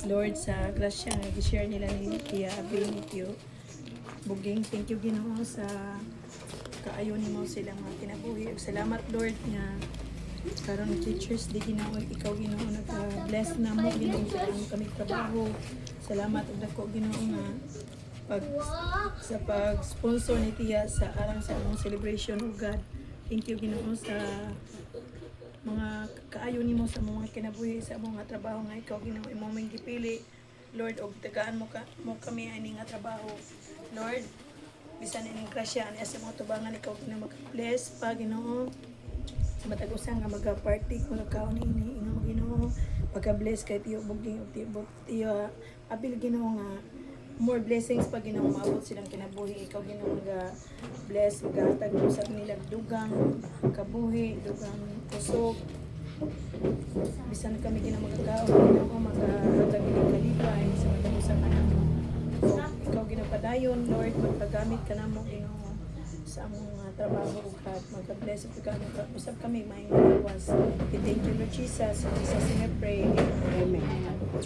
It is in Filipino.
Lord, sa grasya nga gi-share nila ni Tia Benitio. Buging, thank you Ginoo sa kaayo nimo silang mga kinabuhi. Ug salamat Lord nga karon teachers di Ginoo, ikaw Ginoo nagka-bless na mo Ginoo sa among kami trabaho. Salamat ug dako Ginoo nga sa pag-sponsor ni Tia sa arang sa among celebration of God. Thank you Ginoo sa mga kaayo nimo sa mga kinabuhi sa among nga trabaho nga ikaw Ginoo imo may gipili Lord og tagaan mo kami ani nga trabaho Lord bisan ining grasya ani sa mga tubangan ikaw Ginoo mag-bless pa Ginoo matag-usa nga maga-party ko kaon ini ingon Ginoo pagka-bless kay Tio Buging ug Tio apil Ginoo nga more blessings pa Ginoo maabot silang kinabuhi ikaw Ginoo nga bless maghatag mo sa kanila dugang kabuhi dugang kusog bisan kami Ginoo magkakaon Ginoo maghatag ng kalipay sa matag sa kanamo so ikaw Ginoo padayon Lord magpagamit ka namo Ginoo sa among trabaho ug magka-bless ug usab kami may iwas thank you Lord Jesus sa Jesus we pray amen.